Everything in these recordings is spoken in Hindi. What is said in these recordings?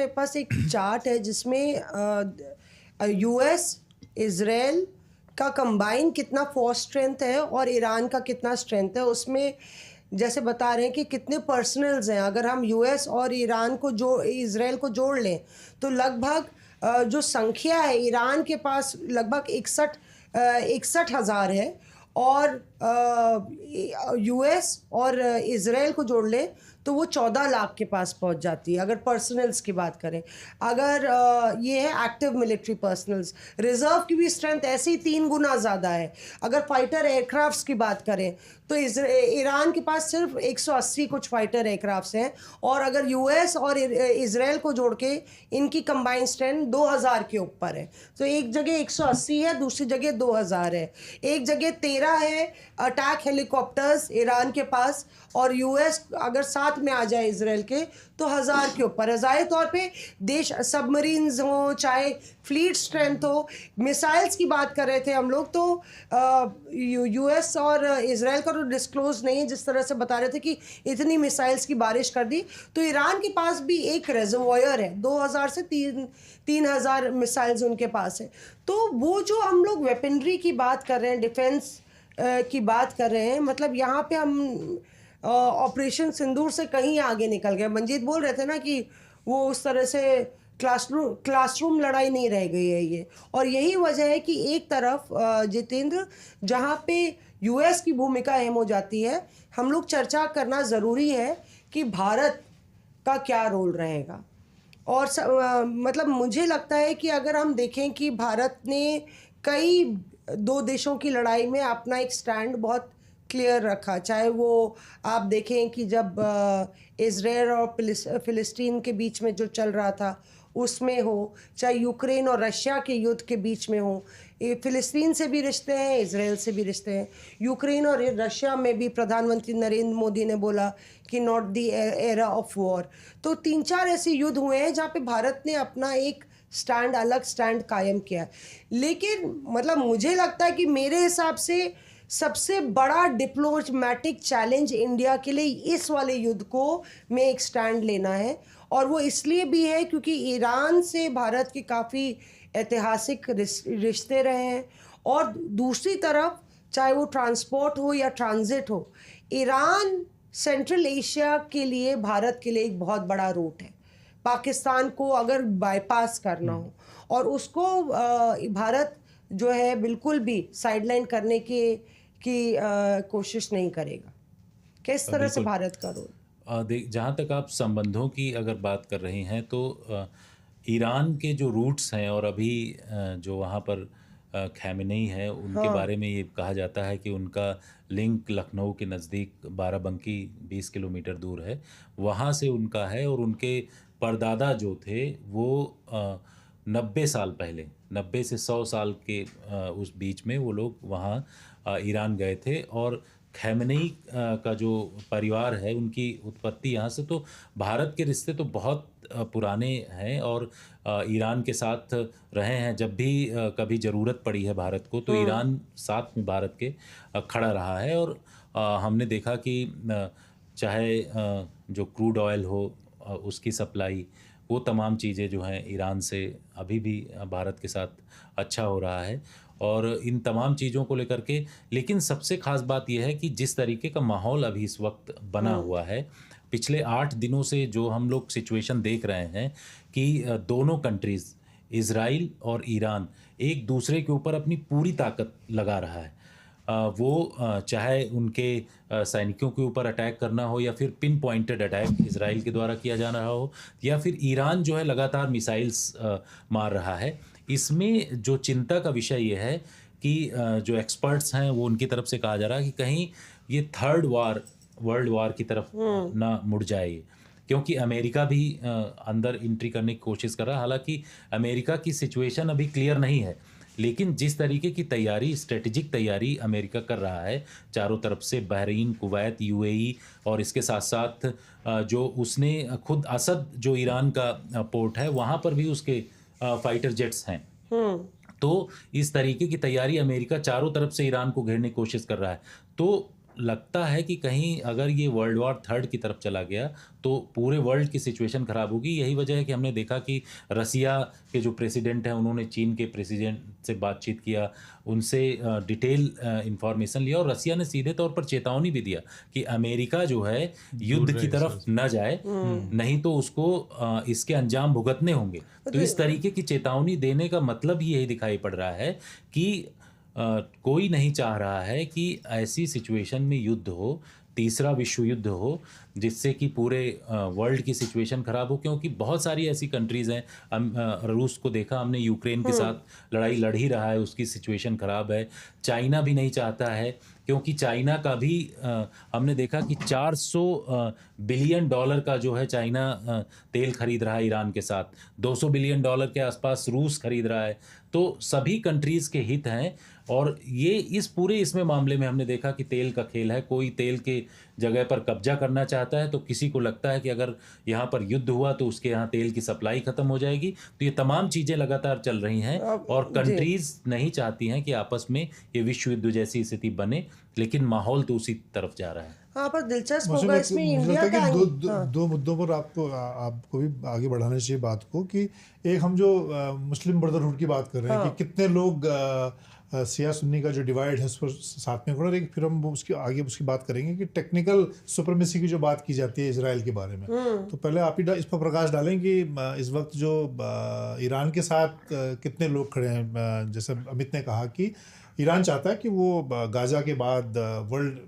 मेरे पास एक चार्ट है जिसमें यूएस इजराइल का कंबाइन कितना फोर्स स्ट्रेंथ है और ईरान का कितना स्ट्रेंथ है। उसमें जैसे बता रहे हैं कि कितने पर्सनल्स हैं। अगर हम यूएस और ईरान को इजराइल को जोड़ लें तो लगभग जो संख्या है, ईरान के पास लगभग 61,000 है और यूएस और इजराइल को जोड़ लें तो वो 14 लाख के पास पहुंच जाती है अगर पर्सनल्स की बात करें। अगर ये है एक्टिव मिलिट्री पर्सनल्स, रिजर्व की भी स्ट्रेंथ ऐसे ही 3 गुना ज़्यादा है। अगर फाइटर एयरक्राफ्ट्स की बात करें तो ईरान के पास सिर्फ 180 कुछ फाइटर एयरक्राफ्ट्स हैं और अगर यूएस और इजराइल को जोड़ के इनकी कंबाइंड स्ट्रेंथ 2000 के ऊपर है। तो एक जगह 180 है, दूसरी जगह 2000 है, एक जगह 13 है अटैक हेलीकॉप्टर्स ईरान के पास और यूएस अगर साथ में आ जाए इजराइल के तो 1000 के ऊपर है। ज़ाहिर तौर पे देश सबमरीन्स हो चाहे फ्लीट स्ट्रेंथ हो, मिसाइल्स की बात कर रहे थे हम लोग तो यूएस और इजराइल का तो डिस्क्लोज नहीं है, जिस तरह से बता रहे थे कि इतनी मिसाइल्स की बारिश कर दी। तो ईरान के पास भी एक रेजर्वॉयर है, 2000 से 3000 मिसाइल्स उनके पास है। तो वो जो हम लोग वेपनरी की बात कर रहे हैं, डिफेंस की बात कर रहे हैं, मतलब यहाँ पे हम ऑपरेशन सिंदूर से कहीं आगे निकल गए। मंजीत बोल रहे थे ना कि वो उस तरह से क्लासरूम लड़ाई नहीं रह गई है ये, और यही वजह है कि एक तरफ जितेंद्र जहाँ पे यूएस की भूमिका अहम हो जाती है, हम लोग चर्चा करना ज़रूरी है कि भारत का क्या रोल रहेगा। और मतलब मुझे लगता है कि अगर हम देखें कि भारत ने कई दो देशों की लड़ाई में अपना एक स्टैंड बहुत क्लियर रखा, चाहे वो आप देखें कि जब इजराइल और फिलिस्तीन के बीच में जो चल रहा था उसमें हो, चाहे यूक्रेन और रशिया के युद्ध के बीच में हो। फिलिस्तीन से भी रिश्ते हैं, इजराइल से भी रिश्ते हैं। यूक्रेन और रशिया में भी प्रधानमंत्री नरेंद्र मोदी ने बोला कि not the era of war. तो 3-4 ऐसे युद्ध हुए हैं जहाँ पे भारत ने अपना एक स्टैंड, अलग स्टैंड कायम किया। लेकिन मतलब मुझे लगता है कि मेरे हिसाब से सबसे बड़ा डिप्लोमेटिक चैलेंज इंडिया के लिए इस वाले युद्ध को में एक स्टैंड लेना है, और वो इसलिए भी है क्योंकि ईरान से भारत के काफ़ी ऐतिहासिक रिश्ते रहे हैं, और दूसरी तरफ चाहे वो ट्रांसपोर्ट हो या ट्रांजिट हो, ईरान सेंट्रल एशिया के लिए भारत के लिए एक बहुत बड़ा रूट है। पाकिस्तान को अगर बाईपास करना हो और उसको भारत जो है बिल्कुल भी साइडलाइन करने की कोशिश नहीं करेगा। किस तरह से भारत का रोल? जहाँ तक आप संबंधों की अगर बात कर रहे हैं तो ईरान के जो रूट्स हैं और अभी जो वहाँ पर खैमेनी है उनके बारे में ये कहा जाता है कि उनका लिंक लखनऊ के नज़दीक बाराबंकी 20 किलोमीटर दूर है, वहाँ से उनका है। और उनके परदादा जो थे वो 90 साल पहले, 90 से 100 साल के उस बीच में वो लोग वहाँ ईरान गए थे। और खैमेनी का जो परिवार है उनकी उत्पत्ति यहाँ से। तो भारत के रिश्ते तो बहुत पुराने हैं और ईरान के साथ रहे हैं। जब भी कभी ज़रूरत पड़ी है भारत को तो ईरान साथ में भारत के खड़ा रहा है। और हमने देखा कि चाहे जो क्रूड ऑयल हो उसकी सप्लाई, वो तमाम चीज़ें जो हैं ईरान से अभी भी भारत के साथ अच्छा हो रहा है। और इन तमाम चीज़ों को लेकर के, लेकिन सबसे ख़ास बात यह है कि जिस तरीके का माहौल अभी इस वक्त बना हुआ है, पिछले 8 दिनों से जो हम लोग सिचुएशन देख रहे हैं कि दोनों कंट्रीज़ इज़राइल और ईरान एक दूसरे के ऊपर अपनी पूरी ताकत लगा रहा है। वो चाहे उनके सैनिकों के ऊपर अटैक करना हो या फिर पिन पॉइंटेड अटैक इज़राइल के द्वारा किया जा रहा हो, या फिर ईरान जो है लगातार मिसाइल्स मार रहा है। इसमें जो चिंता का विषय ये है कि जो एक्सपर्ट्स हैं वो उनकी तरफ से कहा जा रहा है कि कहीं ये थर्ड वर्ल्ड वार की तरफ ना मुड़ जाए, क्योंकि अमेरिका भी अंदर एंट्री करने की कोशिश कर रहा है। हालांकि अमेरिका की सिचुएशन अभी क्लियर नहीं है, लेकिन जिस तरीके की तैयारी, स्ट्रेटेजिक तैयारी अमेरिका कर रहा है चारों तरफ से, बहरीन, कुवैत, यूएई, और इसके साथ साथ जो उसने खुद असद जो ईरान का पोर्ट है वहाँ पर भी उसके फाइटर जेट्स हैं। तो इस तरीके की तैयारी अमेरिका चारों तरफ से ईरान को घेरने की कोशिश कर रहा है। तो लगता है कि कहीं अगर ये वर्ल्ड वॉर थर्ड की तरफ चला गया तो पूरे वर्ल्ड की सिचुएशन ख़राब होगी। यही वजह है कि हमने देखा कि रसिया के जो प्रेसिडेंट हैं उन्होंने चीन के प्रेसिडेंट से बातचीत किया, उनसे डिटेल इंफॉर्मेशन लिया और रसिया ने सीधे तौर पर चेतावनी भी दिया कि अमेरिका जो है युद्ध की तरफ न जाए, नहीं तो उसको इसके अंजाम भुगतने होंगे। तो इस तरीके की चेतावनी देने का मतलब ही यही दिखाई पड़ रहा है कि कोई नहीं चाह रहा है कि ऐसी सिचुएशन में युद्ध हो, तीसरा विश्व युद्ध हो, जिससे कि पूरे वर्ल्ड की सिचुएशन ख़राब हो, क्योंकि बहुत सारी ऐसी कंट्रीज़ हैं। हम रूस को देखा हमने, यूक्रेन के साथ लड़ाई लड़ ही रहा है, उसकी सिचुएशन ख़राब है। चाइना भी नहीं चाहता है, क्योंकि चाइना का भी हमने देखा कि 400 बिलियन डॉलर का जो है चाइना तेल खरीद रहा है ईरान के साथ, 200 बिलियन डॉलर के आसपास रूस खरीद रहा है। तो सभी कंट्रीज़ के हित हैं और ये इस पूरे इसमें मामले में हमने देखा कि तेल का खेल है। कोई तेल के जगह पर कब्जा करना चाहता है तो किसी को लगता है कि अगर यहाँ पर युद्ध हुआ तो उसके यहाँ तेल की सप्लाई ख़त्म हो जाएगी। तो ये तमाम चीज़ें लगातार चल रही हैं और कंट्रीज़ नहीं चाहती हैं कि आपस में ये विश्व युद्ध जैसी स्थिति बने, लेकिन माहौल तो उसी तरफ जा रहा है। हाँ, पर दिलचस्प होगा इसमें इंडिया का दो मुद्दों पर आपको भी आगे बढ़ाना चाहिए बात को, कि एक हम जो मुस्लिम ब्रदरहुड की बात कर रहे हैं कि कितने लोग सिया सुन्नी का जो डिवाइड है उस पर साथ में, और एक फिर हम उसकी आगे उसकी बात करेंगे कि टेक्निकल सुपरमेसी की जो बात की जाती है इजराइल के बारे में। तो पहले आप ही इस पर प्रकाश डालें कि इस वक्त जो ईरान के साथ कितने लोग खड़े हैं। जैसे अमित ने कहा कि ईरान चाहता है कि वो गाजा के बाद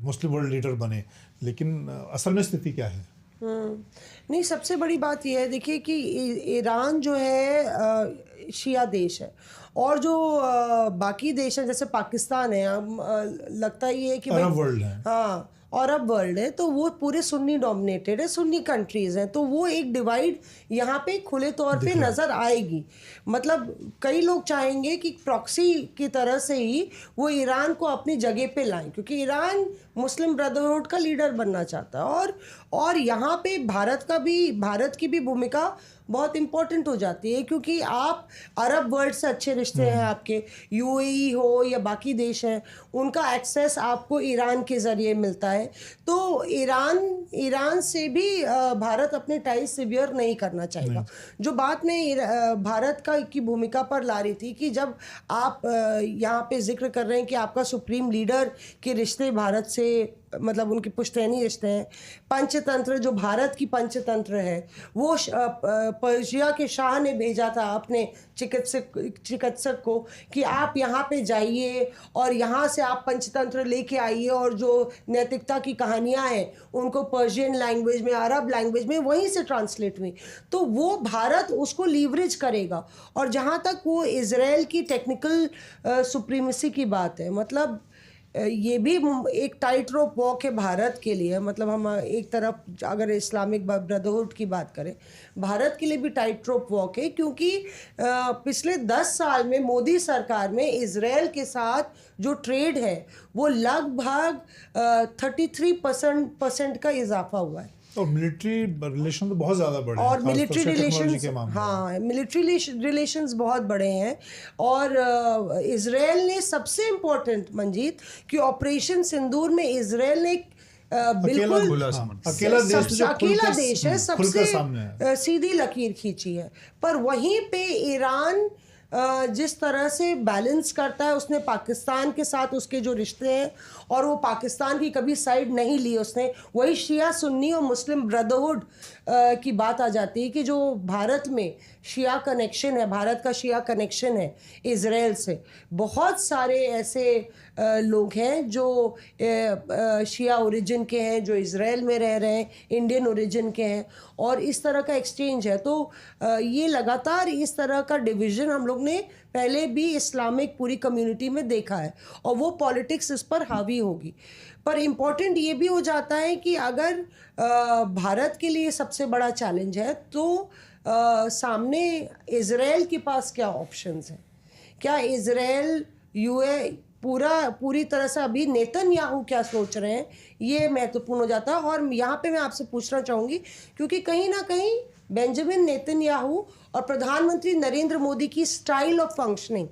मुस्लिम वर्ल्ड लीडर बने, लेकिन असल में स्थिति क्या है? नहीं, सबसे बड़ी बात यह है, देखिए कि ईरान जो है शिया देश है और जो बाकी देश हैं जैसे पाकिस्तान है, लगता ही है कि अरब वर्ल्ड है। हाँ, और अरब वर्ल्ड है, तो वो पूरे सुन्नी डोमिनेटेड है, सुन्नी कंट्रीज़ हैं, तो वो एक डिवाइड यहाँ पे खुले तौर पे नज़र आएगी। मतलब कई लोग चाहेंगे कि प्रॉक्सी की तरह से ही वो ईरान को अपनी जगह पे लाएं, क्योंकि ईरान मुस्लिम ब्रदरहुड का लीडर बनना चाहता है और यहाँ पे भारत की भी भूमिका बहुत इम्पोर्टेंट हो जाती है, क्योंकि आप अरब वर्ल्ड से अच्छे रिश्ते हैं आपके, यूएई हो या बाकी देश हैं, उनका एक्सेस आपको ईरान के ज़रिए मिलता है। तो ईरान से भी भारत अपने टाइज सीवियर नहीं करना चाहेगा। जो बात मैं भारत की भूमिका पर ला रही थी कि जब आप यहाँ पे जिक्र कर रहे हैं कि आपका सुप्रीम लीडर के रिश्ते भारत से, मतलब उनकी पुश्तैनी रिश्ते हैं, पंचतंत्र जो भारत की पंचतंत्र है वो पर्शिया के शाह ने भेजा था अपने चिकित्सक को कि आप यहाँ पे जाइए और यहाँ से आप पंचतंत्र लेके आइए और जो नैतिकता की कहानियाँ हैं उनको पर्शियन लैंग्वेज में, अरब लैंग्वेज में वहीं से ट्रांसलेट हुई। तो वो भारत उसको लीवरेज करेगा। और जहाँ तक वो इज़राइल की टेक्निकल सुप्रीमेसी की बात है, मतलब ये भी एक टाइट रोप वॉक है भारत के लिए। मतलब हम एक तरफ अगर इस्लामिक ब्रदरहुड की बात करें, भारत के लिए भी टाइट रोप वॉक है, क्योंकि पिछले 10 साल में मोदी सरकार में इजराइल के साथ जो ट्रेड है वो लगभग 33% का इजाफा हुआ है। और मिलिट्री रिलेशन तो बहुत ज़्यादा बड़े हैं, और मिलिट्री रिलेशंस, हाँ, मिलिट्री रिलेशंस बहुत बड़े हैं। और इजराइल ने सबसे इम्पोर्टेंट, मंजीत, कि ऑपरेशन सिंदूर में इजराइल ने बिल्कुल अकेला देश है, सबसे सीधी लकीर खींची है। पर वहीं पे ईरान जिस तरह से बैलेंस करता है, उसने पाकिस्तान के साथ उसके जो रिश्ते हैं और वो पाकिस्तान की कभी साइड नहीं ली उसने। वही शिया सुन्नी और मुस्लिम ब्रदरहुड की बात आ जाती है कि जो भारत में शिया कनेक्शन है, भारत का शिया कनेक्शन है इज़राइल से। बहुत सारे ऐसे लोग हैं जो शिया ओरिजिन के हैं, जो इज़राइल में रह रहे हैं, इंडियन ओरिजिन के हैं, और इस तरह का एक्सचेंज है। तो ये लगातार इस तरह का डिवीज़न हम लोग ने पहले भी इस्लामिक पूरी कम्युनिटी में देखा है और वो पॉलिटिक्स इस पर हावी होगी। पर इम्पॉर्टेंट ये भी हो जाता है कि अगर भारत के लिए सबसे बड़ा चैलेंज है तो सामने इज़राइल के पास क्या ऑप्शंस हैं। क्या इज़राइल पूरी तरह से, अभी नेतन्याहू क्या सोच रहे हैं, ये महत्वपूर्ण हो जाता है। और यहाँ पे मैं आपसे पूछना चाहूँगी, क्योंकि कहीं ना कहीं बेंजामिन नेतन्याहू और प्रधानमंत्री नरेंद्र मोदी की स्टाइल ऑफ फंक्शनिंग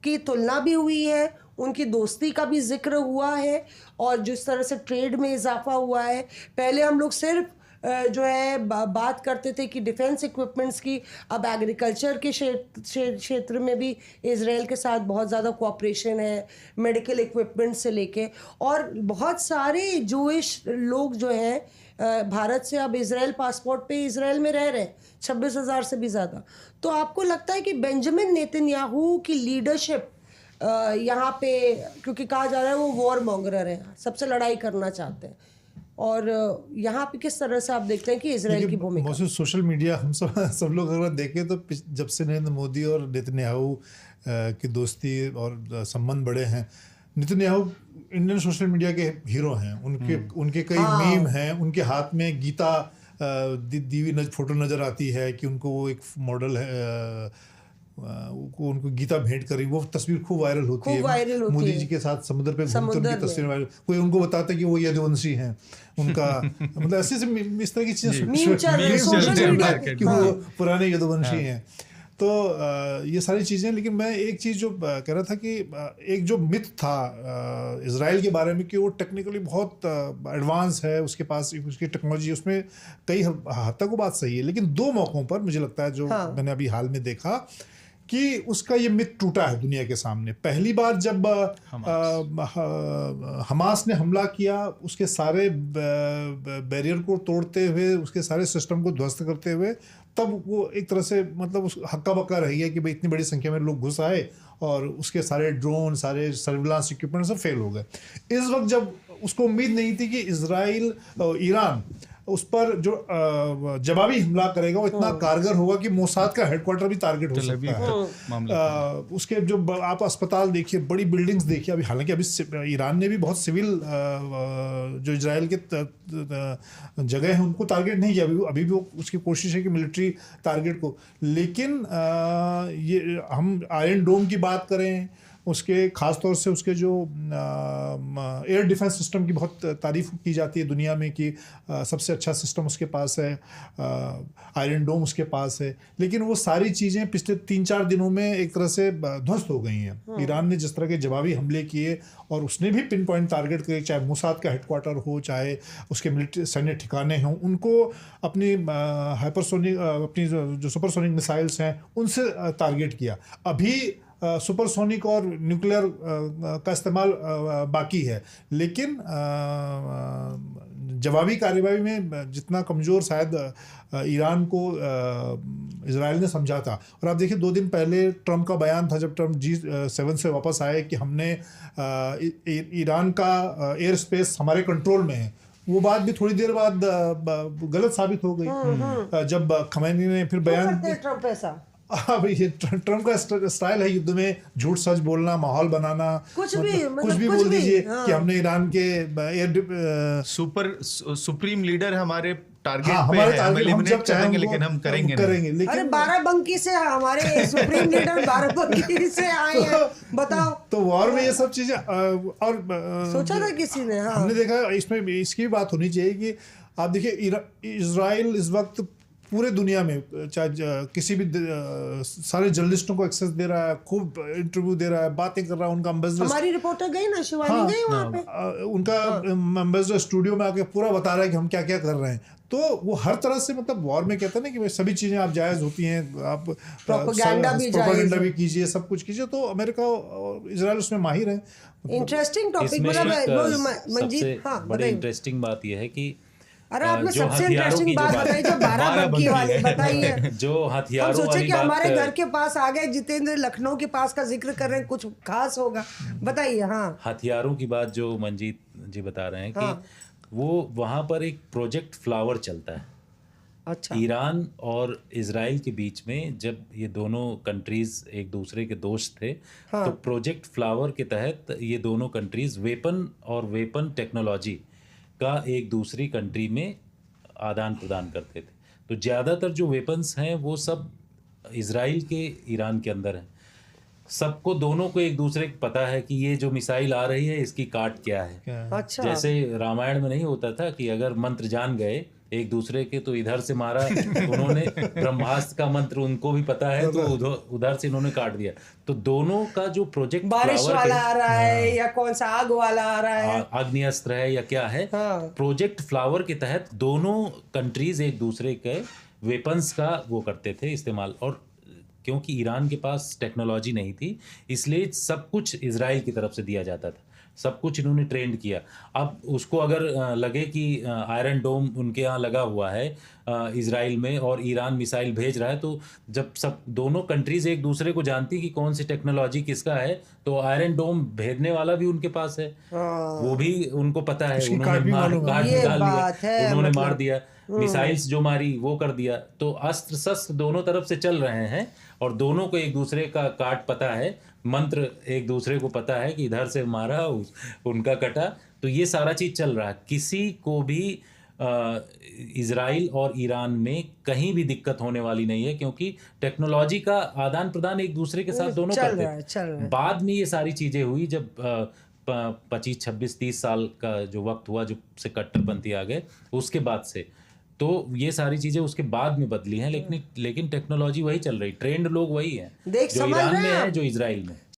की तुलना भी हुई है, उनकी दोस्ती का भी जिक्र हुआ है और जिस तरह से ट्रेड में इजाफा हुआ है। पहले हम लोग सिर्फ जो है बात करते थे कि डिफेंस इक्विपमेंट्स की, अब एग्रीकल्चर के क्षेत्र में भी इजराइल के साथ बहुत ज़्यादा कोऑपरेशन है, मेडिकल इक्विपमेंट से लेके। और बहुत सारे जूइश लोग जो हैं भारत से अब इजराइल पासपोर्ट पे इजराइल में रह रहे हैं, 26,000 से भी ज़्यादा। तो आपको लगता है कि बेंजामिन नेतन्याहू की लीडरशिप यहाँ पे, क्योंकि कहा जा रहा है वो वॉर मॉन्गरर है, सबसे लड़ाई करना चाहते हैं, और यहाँ पे किस तरह से आप देखते हैं कि इजराइल की भूमिका? बहुत सोशल मीडिया हम सब लोग अगर देखें तो जब से नरेंद्र मोदी और नेतन्याहू की दोस्ती और संबंध बढ़े हैं, नेतन्याहू इंडियन सोशल मीडिया के हीरो हैं। उनके कई मीम हैं, उनके हाथ में गीता दी हुई फोटो नजर आती है कि उनको वो एक मॉडल है, उनको गीता भेंट करी, वो तस्वीर खूब वायरल होती है। मोदी जी के साथ समुद्र पे घूमते उनकी तस्वीर वायरल, कोई उनको बताता है कि वो यदुवंशी हैं उनका मतलब ऐसे इस तरह की चीजें कि वो पुराने यदुवंशी हैं। तो ये सारी चीज़ें। लेकिन मैं एक चीज़ जो कह रहा था कि एक जो मिथ था इजराइल के बारे में कि वो टेक्निकली बहुत एडवांस है, उसके पास उसकी टेक्नोलॉजी, उसमें कई हद तक वो बात सही है। लेकिन 2 मौक़ों पर मुझे लगता है जो मैंने अभी हाल में देखा कि उसका ये मिथ टूटा है दुनिया के सामने। पहली बार जब हमास ने हमला किया, उसके सारे बैरियर को तोड़ते हुए, उसके सारे सिस्टम को ध्वस्त करते हुए, तब वो एक तरह से मतलब उस हक्का बक्का रही है कि भाई इतनी बड़ी संख्या में लोग घुस आए और उसके सारे ड्रोन, सारे सर्विलांस इक्विपमेंट सब फेल हो गए। इस वक्त जब उसको उम्मीद नहीं थी कि इजराइल ईरान उस पर जो जवाबी हमला करेगा वो इतना कारगर होगा कि मोसाद का हेडक्वार्टर भी टारगेट हो सकता है। उसके जो आप अस्पताल देखिए, बड़ी बिल्डिंग्स देखिए। अभी हालांकि अभी ईरान ने भी बहुत सिविल जो इजराइल के जगह हैं उनको टारगेट नहीं किया, अभी भी उसकी कोशिश है कि मिलिट्री टारगेट को। लेकिन ये हम आयरन डोम की बात करें, उसके ख़ास तौर से उसके जो एयर डिफेंस सिस्टम की बहुत तारीफ की जाती है दुनिया में कि सबसे अच्छा सिस्टम उसके पास है, आयरन डोम उसके पास है। लेकिन वो सारी चीज़ें पिछले 3-4 दिनों में एक तरह से ध्वस्त हो गई हैं। ईरान ने जिस तरह के जवाबी हमले किए और उसने भी पिन पॉइंट टारगेट करे, चाहे मोसाद का हेडक्वार्टर हो, चाहे उसके मिलिट्री सैन्य ठिकाने हों, उनको अपनी हाइपरसोनिक अपनी जो सुपरसोनिक मिसाइल्स हैं उनसे टारगेट किया। अभी सुपरसोनिक और न्यूक्लियर का इस्तेमाल बाकी है। लेकिन जवाबी कार्रवाई में जितना कमज़ोर शायद ईरान को इजराइल ने समझा था। और आप देखिए 2 दिन पहले ट्रंप का बयान था, जब ट्रंप G7 से वापस आए, कि हमने ईरान का एयर स्पेस हमारे कंट्रोल में है। वो बात भी थोड़ी देर बाद गलत साबित हो गई जब खमैनी ने फिर बयान। ट्रंप ऐसा अब ये ट्रंप का स्टाइल है युद्ध में झूठ सच बोलना, माहौल बनाना, कुछ भी बोल दीजिए कि हमने ईरान के एयर सुप्रीम लीडर हमारे टारगेट पे है, हम एलिमिनेट करेंगे, लेकिन हम करेंगे। लेकिन अरे बाराबंकी से हमारे सुप्रीम लीडर बाराबंकी से आए हैं, बताओ। तो वॉर में ये सब चीजें और सोचा था किसी ने? हमने देखा इसमें इसकी भी बात होनी चाहिए कि आप देखिए इजराइल इस वक्त पूरे दुनिया में चाहे किसी भी सारे जर्नलिस्टों को एक्सेस दे रहा है, खूब इंटरव्यू दे रहा है, बातें कर रहा है। उनका एम्बेसडर, हमारी रिपोर्टर गई ना, शिवानी गई वहाँ पे, उनका एम्बेसडर स्टूडियो में आके पूरा बता रहा है कि हम क्या क्या कर रहे हैं। तो वो हर तरह से मतलब वॉर में कहते हैं ना कि सभी चीज़ें आप जायज़ होती हैं, आप प्रोपेगेंडा भी कीजिए, सब कुछ कीजिए। तो अमेरिका और इजराइल उसमें माहिर है। Interesting topic. मंजीत, बड़ी इंटरेस्टिंग बात यह है कि अरे आपने सबसे इंटरेस्टिंग बात बताई जो बाराबंकी वाली बताइए। जो हथियारों वाली कि हमारे घर के पास आ गए जितेंद्र, लखनऊ के पास का जिक्र कर रहे हैं, कुछ खास होगा, बताइए। हाँ, हथियारों की बात जो मंजीत जी बता रहे हैं कि वो वहाँ पर एक प्रोजेक्ट फ्लावर चलता है। अच्छा। ईरान और इजराइल के बीच में जब ये दोनों कंट्रीज एक दूसरे के दोस्त थे, तो प्रोजेक्ट फ्लावर के तहत ये दोनों कंट्रीज वेपन और वेपन टेक्नोलॉजी का एक दूसरी कंट्री में आदान प्रदान करते थे। तो ज़्यादातर जो वेपन्स हैं वो सब इजराइल के ईरान के अंदर हैं। सबको दोनों को एक दूसरे को पता है कि ये जो मिसाइल आ रही है इसकी काट क्या है। अच्छा जैसे रामायण में नहीं होता था कि अगर मंत्र जान गए एक दूसरे के तो इधर से मारा उन्होंने, ब्रह्मास्त्र का मंत्र उनको भी पता है तो उधर से इन्होंने काट दिया। तो दोनों का जो प्रोजेक्ट बारिश फ्लावर वाला आ रहा है या कौन सा आग वाला आ रहा है, आग्नेयास्त्र है या क्या है, हाँ। प्रोजेक्ट फ्लावर के तहत दोनों कंट्रीज एक दूसरे के वेपन्स का वो करते थे इस्तेमाल। और क्योंकि ईरान के पास टेक्नोलॉजी नहीं थी इसलिए सब कुछ इजराइल की तरफ से दिया जाता था, सब कुछ इन्होंने ट्रेंड किया। अब उसको अगर लगे कि आयरन डोम उनके यहाँ लगा हुआ है इजराइल में और ईरान मिसाइल भेज रहा है, तो जब सब दोनों कंट्रीज एक दूसरे को जानती कि कौन सी टेक्नोलॉजी किसका है, तो आयरन डोम भेजने वाला भी उनके पास है, वो भी उनको पता है, उसकी उन्होंने काट ये निकाल बात दिया, है, उन्होंने मतलब मार दिया, मिसाइल्स जो मारी वो कर दिया। तो अस्त्र शस्त्र दोनों तरफ से चल रहे हैं और दोनों को एक दूसरे का काट पता है, मंत्र एक दूसरे को पता है कि इधर से मारा उनका कटा। तो ये सारा चीज चल रहा है, किसी को भी इजराइल और ईरान में कहीं भी दिक्कत होने वाली नहीं है, क्योंकि टेक्नोलॉजी का आदान प्रदान एक दूसरे के साथ दोनों चल करते रहा है, चल रहा है। बाद में ये सारी चीजें हुई जब 25, 26, 30 साल का जो वक्त हुआ जब से कट्टरपंथी आ गए, उसके बाद से तो ये सारी चीजें उसके बाद में बदली हैं, लेकिन टेक्नोलॉजी वही चल रही, ट्रेंड लोग वही है देख जो समझ ईरान रहे में हैं है, आप? जो इजराइल में।